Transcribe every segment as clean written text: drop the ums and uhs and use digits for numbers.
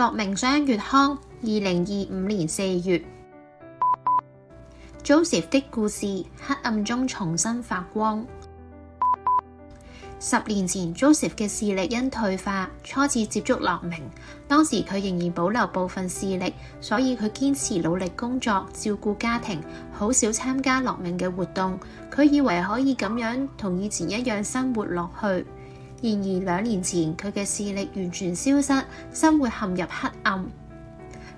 樂明雙月刊2025年4月 Joseph 的故事，黑暗中重新發光。10年前 Joseph 嘅視力因退化初次接觸樂明，當時佢仍然保留部分視力，所以佢堅持努力工作照顧家庭，好少參加樂明嘅活動。佢以為可以咁樣同以前一樣生活落去。然而2年前佢嘅視力完全消失，生活陷入黑暗。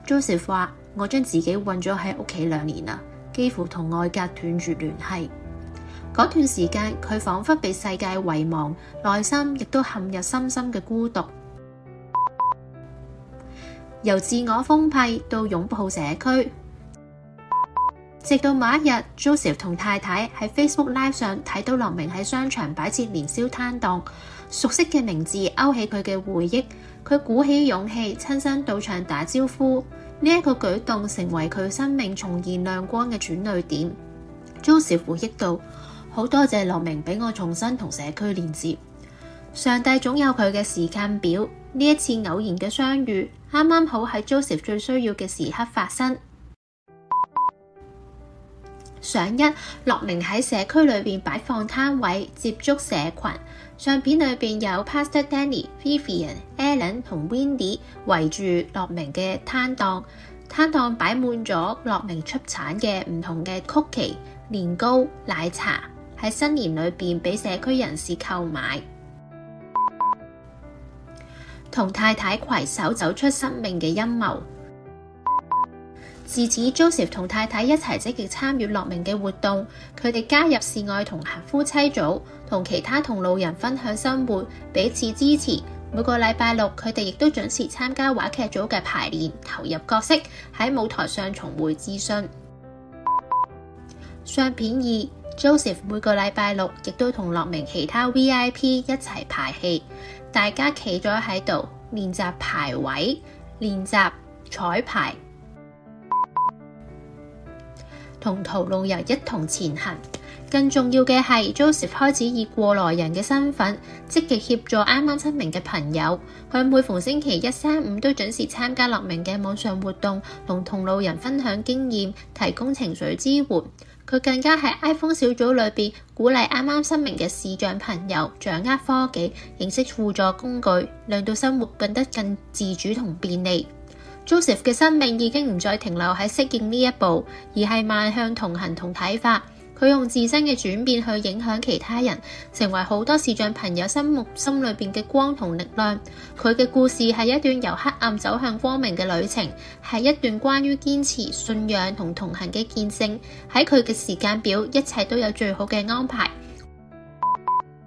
Joseph 話：我將自己困咗喺屋企2年啦，幾乎同外界斷絕聯繫。嗰段時間，佢彷彿被世界遺忘，內心亦都陷入深深嘅孤獨。由自我封閉到擁抱社區，直到某一日 ，Joseph 同太太喺 Facebook Live 上睇到樂明喺商場擺設年宵攤檔，熟悉嘅名字勾起佢嘅回憶。佢鼓起勇氣親身到場打招呼，呢一個舉動成為佢生命重現亮光嘅轉捩點。Joseph 回憶到：好多謝樂明俾我重新同社區連接。上帝總有佢嘅時間表，呢一次偶然嘅相遇，啱啱好喺 Joseph 最需要嘅時刻發生。上一，樂明喺社區裏邊擺放攤位，接觸社群。相片裏邊有 Pastor Danny、Vivian、Alan 同 Wendy 圍住樂明嘅攤檔，攤檔擺滿咗樂明出產嘅唔同嘅曲奇、年糕、奶茶，喺新年裏邊俾社區人士購買。同太太攜手走出生命嘅陰謀。自此 Joseph 同太太一齊積極參與樂明嘅活動，佢哋加入示愛同行夫妻組，同其他同路人分享生活，彼此支持。每個禮拜六，佢哋亦都準時參加話劇組嘅排練，投入角色，喺舞台上重回自信。相片2 Joseph 每個禮拜六亦都同樂明其他 VIP 一齊排戲，大家企咗喺度練習排位，練習彩排，同途路人一同前行。更重要嘅係 Joseph 開始以過來人嘅身份積極協助啱啱失明嘅朋友。佢每逢星期1、3、5都準時參加樂明嘅網上活動，同同路人分享經驗，提供情緒支援。佢更加喺 iPhone 小組裏邊鼓勵啱啱失明嘅視障朋友掌握科技，認識輔助工具，令到生活變得更自主同便利。Joseph 嘅生命已經唔再停留喺適應呢一步，而係邁向同行同睇法。佢用自身嘅轉變去影響其他人，成為好多視障朋友心裏邊嘅光同力量。佢嘅故事係一段由黑暗走向光明嘅旅程，係一段關於堅持、信仰同同行嘅見證。喺佢嘅時間表，一切都有最好嘅安排。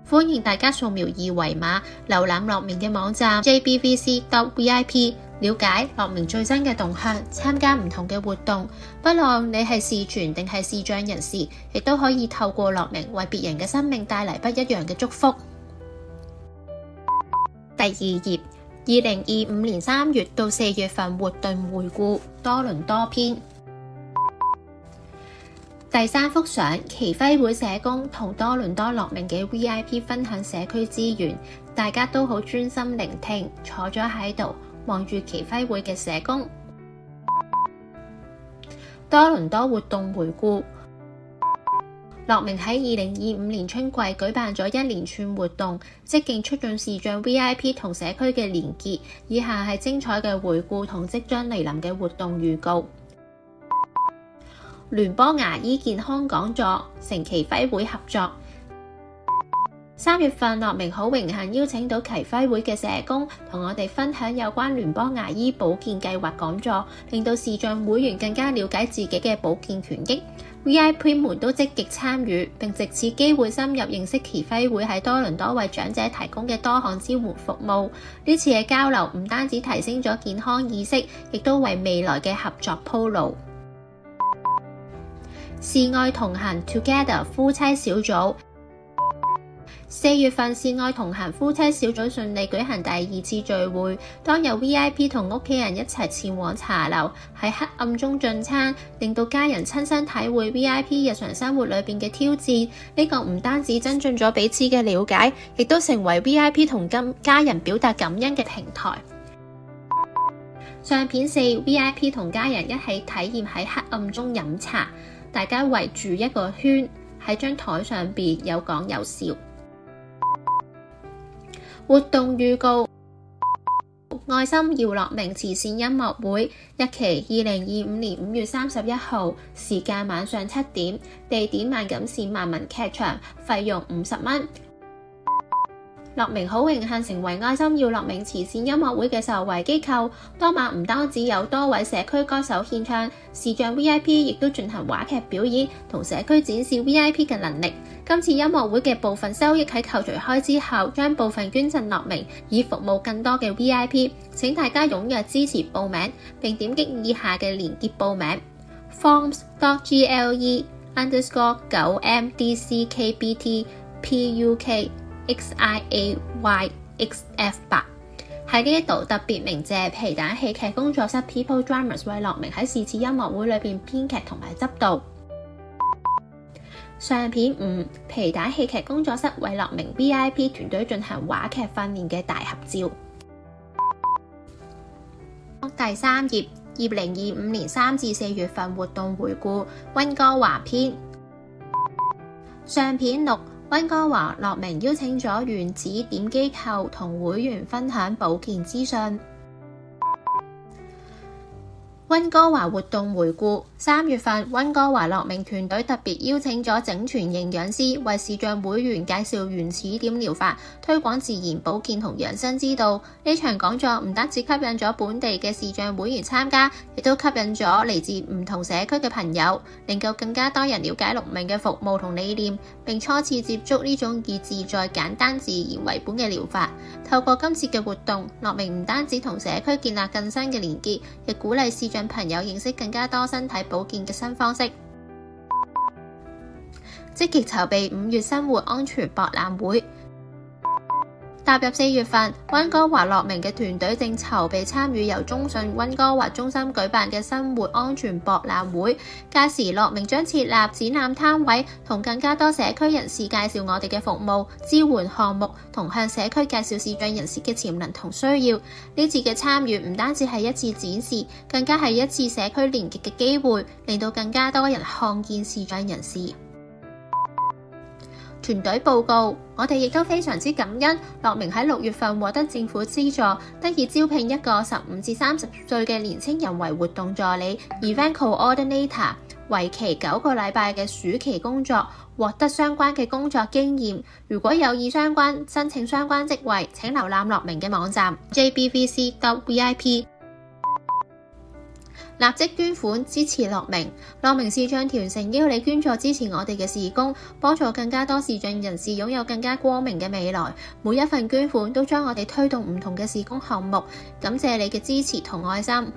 歡迎大家掃描2維碼，瀏覽樂明嘅網站 jbvc.vip， 了解樂明最新嘅動向，參加唔同嘅活動。不論你係視傳定係視障人士，亦都可以透過樂明為別人嘅生命帶嚟不一樣嘅祝福。第2頁，2025年3月到4月份活動回顧，多倫多篇。第3幅相，耆輝會社工同多倫多樂明嘅 VIP 分享社區資源，大家都好專心聆聽，坐咗喺度望住耆輝會嘅社工。多倫多活動回顧，樂明喺2025年春季舉辦咗一連串活動，積極促進視障 VIP 同社區嘅連結。以下係精彩嘅回顧同即將嚟臨嘅活動預告。聯邦牙醫健康講座，成耆輝會合作。3月份，樂明好榮幸邀請到耆輝會嘅社工同我哋分享有關聯邦牙醫保健計劃講座，令到視障會員更加了解自己嘅保健權益。VIP 們都積極參與，並藉此機會深入認識耆輝會喺多倫多為長者提供嘅多項支援服務。呢次嘅交流唔單止提升咗健康意識，亦都為未來嘅合作鋪路。示愛同行 Together 夫妻小組，4月份示愛同行夫妻小組順利舉行第2次聚會，當有 VIP 同屋企人一齊前往茶樓，喺黑暗中進餐，令到家人親身體會 VIP 日常生活裏邊嘅挑戰。呢個唔單止增進咗彼此嘅了解，亦都成為 VIP 同家人表達感恩嘅平台。相片4 VIP 同家人一起體驗喺黑暗中飲茶，大家圍住一個圈喺張台上邊有講有笑。活動預告：愛心姚樂明慈善音樂會，日期2025年5月31號，時間晚上7點，地點萬錦市萬民劇場，費用50蚊。樂明好榮幸成為愛心姚樂明慈善音樂會嘅受惠機構，當晚唔單止有多位社區歌手獻唱，視像 VIP 亦都進行話劇表演，同社區展示 VIP 嘅能力。今次音樂會嘅部分收益喺扣除開支後，將部分捐贈樂明，以服務更多嘅 VIP。請大家踴躍支持報名，並點擊以下嘅連結報名 forms.gle_PUK_XIAYXF8。喺呢一度特別鳴謝皮蛋戲劇工作室 People Drummers 為樂明喺是次音樂會裏邊編劇同埋執導。相片5皮蛋戲劇工作室為樂明 VIP 團隊進行話劇訓練嘅大合照。第3頁2025年3至4月份活動回顧溫哥華篇。相片6溫哥華樂明邀請咗原子點機構同會員分享保健資訊。溫哥華活動回顧3月份，溫哥華樂明團隊特別邀請咗整全營養師為視像會員介紹原始點療法，推廣自然保健同養生之道。呢場講座唔單止吸引咗本地嘅視像會員參加，亦都吸引咗嚟自唔同社區嘅朋友，令到更加多人了解樂明嘅服務同理念，並初次接觸呢種以自在、簡單、自然為本嘅療法。透過今次嘅活動，樂明唔單止同社區建立更新嘅連結，亦鼓勵視像朋友認識更加多身體保健嘅新方式。積極籌備5月生活安全博覽會。踏入4月份，溫哥華樂明嘅團隊正籌備參與由中信溫哥華中心舉辦嘅生活安全博覽會。屆時樂明將設立展覽攤位，同更加多社區人士介紹我哋嘅服務、支援項目，同向社區介紹視障人士嘅潛能同需要。呢次嘅參與唔單止係一次展示，更加係一次社區連結嘅機會，令到更加多人看見視障人士。團隊報告，我哋亦都非常之感恩，樂明喺6月份獲得政府資助，得以招聘一個15至30歲嘅年輕人為活動助理 （Event Coordinator）， 為期9個禮拜嘅暑期工作，獲得相關嘅工作經驗。如果有意申請相關職位，請瀏覽樂明嘅網站 jbvc.vip。立即捐款支持樂明。樂明視障團誠邀你捐助支持我哋嘅事工，幫助更加多視障人士擁有更加光明嘅未來。每一份捐款都將我哋推動唔同嘅事工項目，感謝你嘅支持同愛心。